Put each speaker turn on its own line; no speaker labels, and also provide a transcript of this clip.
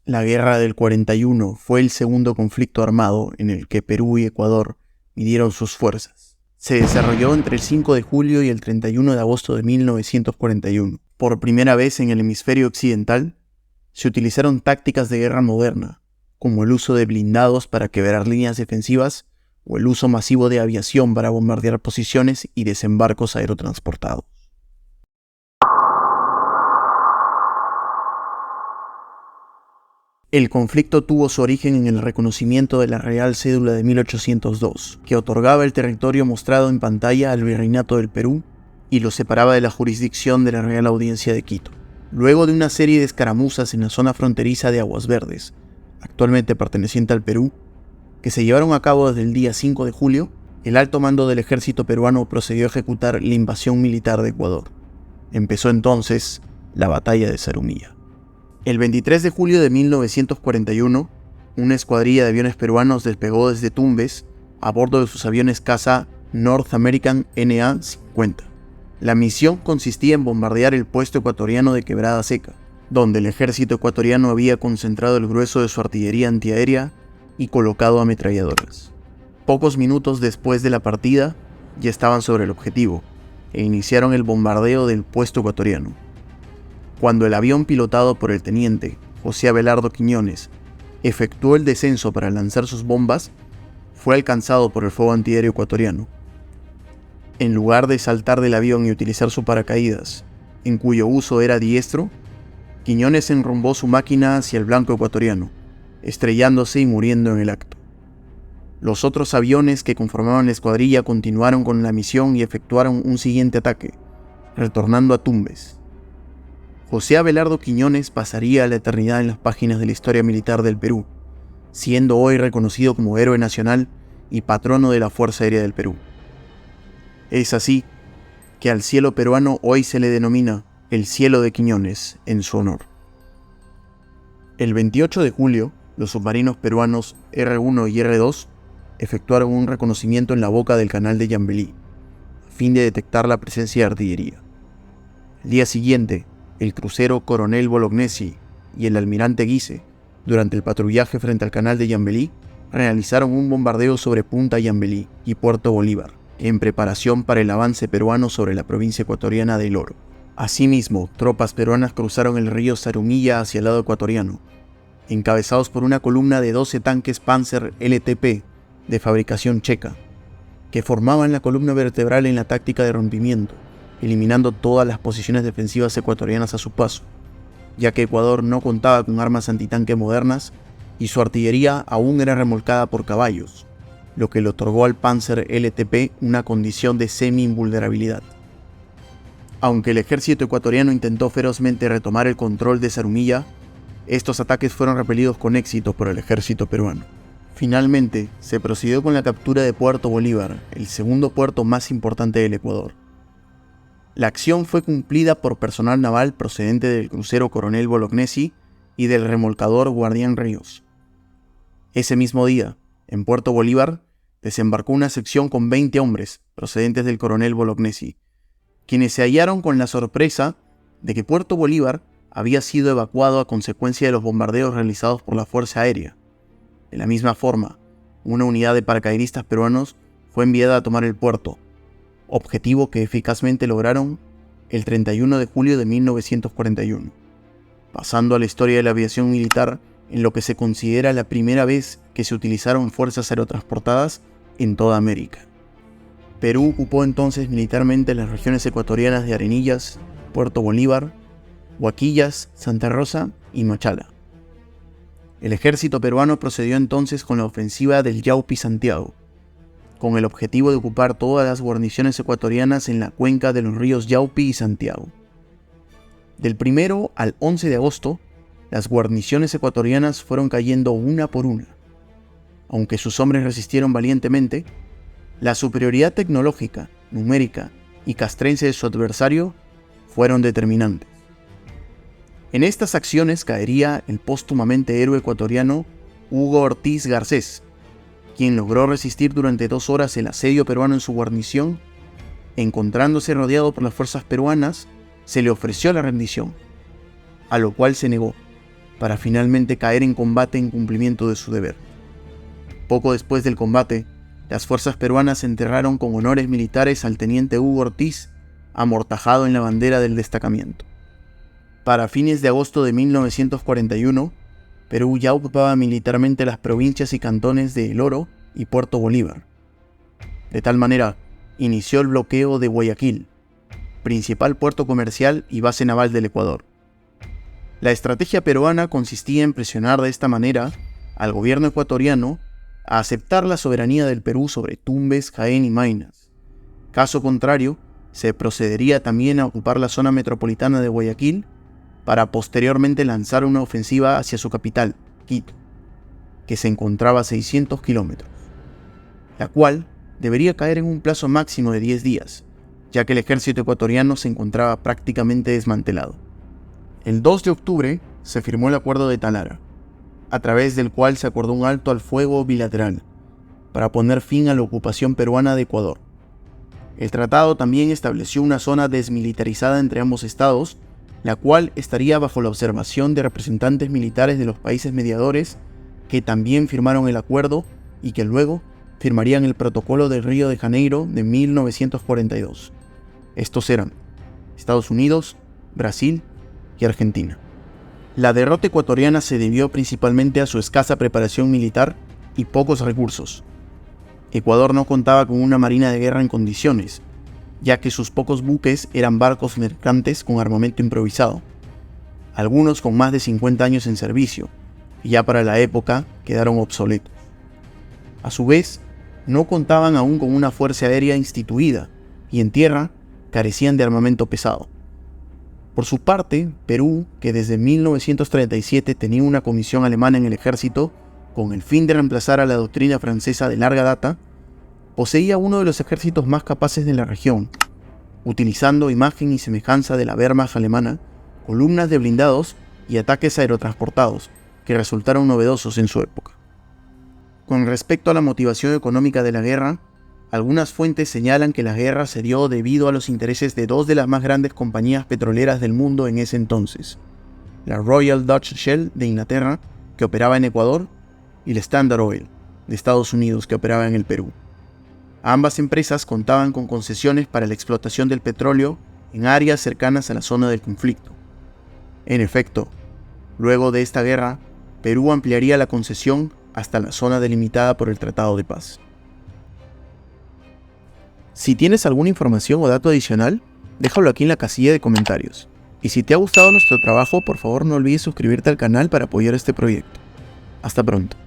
La Guerra del 41 fue el segundo conflicto armado en el que Perú y Ecuador midieron sus fuerzas. Se desarrolló entre el 5 de julio y el 31 de agosto de 1941. Por primera vez en el hemisferio occidental, se utilizaron tácticas de guerra moderna, como el uso de blindados para quebrar líneas defensivas o el uso masivo de aviación para bombardear posiciones y desembarcos aerotransportados. El conflicto tuvo su origen en el reconocimiento de la Real Cédula de 1802, que otorgaba el territorio mostrado en pantalla al Virreinato del Perú y lo separaba de la jurisdicción de la Real Audiencia de Quito. Luego de una serie de escaramuzas en la zona fronteriza de Aguas Verdes, actualmente perteneciente al Perú, que se llevaron a cabo desde el día 5 de julio, el alto mando del ejército peruano procedió a ejecutar la invasión militar de Ecuador. Empezó entonces la batalla de Zarumilla. El 23 de julio de 1941, una escuadrilla de aviones peruanos despegó desde Tumbes a bordo de sus aviones caza North American NA-50. La misión consistía en bombardear el puesto ecuatoriano de Quebrada Seca, donde el ejército ecuatoriano había concentrado el grueso de su artillería antiaérea y colocado ametralladoras. Pocos minutos después de la partida, ya estaban sobre el objetivo e iniciaron el bombardeo del puesto ecuatoriano. Cuando el avión pilotado por el teniente José Abelardo Quiñones efectuó el descenso para lanzar sus bombas, fue alcanzado por el fuego antiaéreo ecuatoriano. En lugar de saltar del avión y utilizar su paracaídas, en cuyo uso era diestro, Quiñones enrumbó su máquina hacia el blanco ecuatoriano, estrellándose y muriendo en el acto. Los otros aviones que conformaban la escuadrilla continuaron con la misión y efectuaron un siguiente ataque, retornando a Tumbes. José Abelardo Quiñones pasaría la eternidad en las páginas de la historia militar del Perú, siendo hoy reconocido como héroe nacional y patrono de la Fuerza Aérea del Perú. Es así que al cielo peruano hoy se le denomina el cielo de Quiñones en su honor. El 28 de julio, los submarinos peruanos R1 y R2 efectuaron un reconocimiento en la boca del canal de Yambelí, a fin de detectar la presencia de artillería. El día siguiente, el crucero Coronel Bolognesi y el almirante Guise, durante el patrullaje frente al canal de Yambelí, realizaron un bombardeo sobre Punta Yambelí y Puerto Bolívar, en preparación para el avance peruano sobre la provincia ecuatoriana del Oro. Asimismo, tropas peruanas cruzaron el río Zarumilla hacia el lado ecuatoriano, encabezados por una columna de 12 tanques Panzer LTP de fabricación checa, que formaban la columna vertebral en la táctica de rompimiento, eliminando todas las posiciones defensivas ecuatorianas a su paso, ya que Ecuador no contaba con armas antitanque modernas y su artillería aún era remolcada por caballos, lo que le otorgó al Panzer LTP una condición de semi-invulnerabilidad. Aunque el ejército ecuatoriano intentó ferozmente retomar el control de Zarumilla, estos ataques fueron repelidos con éxito por el ejército peruano. Finalmente, se procedió con la captura de Puerto Bolívar, el segundo puerto más importante del Ecuador. La acción fue cumplida por personal naval procedente del crucero Coronel Bolognesi y del remolcador Guardián Ríos. Ese mismo día, en Puerto Bolívar, desembarcó una sección con 20 hombres procedentes del Coronel Bolognesi, quienes se hallaron con la sorpresa de que Puerto Bolívar había sido evacuado a consecuencia de los bombardeos realizados por la Fuerza Aérea. De la misma forma, una unidad de paracaidistas peruanos fue enviada a tomar el puerto, objetivo que eficazmente lograron el 31 de julio de 1941, pasando a la historia de la aviación militar en lo que se considera la primera vez que se utilizaron fuerzas aerotransportadas en toda América. Perú ocupó entonces militarmente las regiones ecuatorianas de Arenillas, Puerto Bolívar, Huaquillas, Santa Rosa y Machala. El ejército peruano procedió entonces con la ofensiva del Yaupi-Santiago, con el objetivo de ocupar todas las guarniciones ecuatorianas en la cuenca de los ríos Yaupi y Santiago. Del 1 al 11 de agosto, las guarniciones ecuatorianas fueron cayendo una por una. Aunque sus hombres resistieron valientemente, la superioridad tecnológica, numérica y castrense de su adversario fueron determinantes. En estas acciones caería el póstumamente héroe ecuatoriano Hugo Ortiz Garcés, quien logró resistir durante 2 horas el asedio peruano en su guarnición. Encontrándose rodeado por las fuerzas peruanas, se le ofreció la rendición, a lo cual se negó, para finalmente caer en combate en cumplimiento de su deber. Poco después del combate, las fuerzas peruanas enterraron con honores militares al teniente Hugo Ortiz, amortajado en la bandera del destacamento. Para fines de agosto de 1941, Perú ya ocupaba militarmente las provincias y cantones de El Oro y Puerto Bolívar. De tal manera, inició el bloqueo de Guayaquil, principal puerto comercial y base naval del Ecuador. La estrategia peruana consistía en presionar de esta manera al gobierno ecuatoriano a aceptar la soberanía del Perú sobre Tumbes, Jaén y Maynas. Caso contrario, se procedería también a ocupar la zona metropolitana de Guayaquil para posteriormente lanzar una ofensiva hacia su capital, Quito, que se encontraba a 600 kilómetros, la cual debería caer en un plazo máximo de 10 días, ya que el ejército ecuatoriano se encontraba prácticamente desmantelado. El 2 de octubre se firmó el Acuerdo de Talara, a través del cual se acordó un alto al fuego bilateral para poner fin a la ocupación peruana de Ecuador. El tratado también estableció una zona desmilitarizada entre ambos estados, la cual estaría bajo la observación de representantes militares de los países mediadores que también firmaron el acuerdo y que luego firmarían el Protocolo de Río de Janeiro de 1942. Estos eran Estados Unidos, Brasil y Argentina. La derrota ecuatoriana se debió principalmente a su escasa preparación militar y pocos recursos. Ecuador no contaba con una marina de guerra en condiciones, ya que sus pocos buques eran barcos mercantes con armamento improvisado, algunos con más de 50 años en servicio, y ya para la época quedaron obsoletos. A su vez, no contaban aún con una fuerza aérea instituida, y en tierra carecían de armamento pesado. Por su parte, Perú, que desde 1937 tenía una comisión alemana en el ejército, con el fin de reemplazar a la doctrina francesa de larga data, poseía uno de los ejércitos más capaces de la región, utilizando imagen y semejanza de la Wehrmacht alemana, columnas de blindados y ataques aerotransportados, que resultaron novedosos en su época. Con respecto a la motivación económica de la guerra, algunas fuentes señalan que la guerra se dio debido a los intereses de dos de las más grandes compañías petroleras del mundo en ese entonces, la Royal Dutch Shell de Inglaterra, que operaba en Ecuador, y la Standard Oil de Estados Unidos, que operaba en el Perú. Ambas empresas contaban con concesiones para la explotación del petróleo en áreas cercanas a la zona del conflicto. En efecto, luego de esta guerra, Perú ampliaría la concesión hasta la zona delimitada por el Tratado de Paz. Si tienes alguna información o dato adicional, déjalo aquí en la casilla de comentarios. Y si te ha gustado nuestro trabajo, por favor no olvides suscribirte al canal para apoyar este proyecto. Hasta pronto.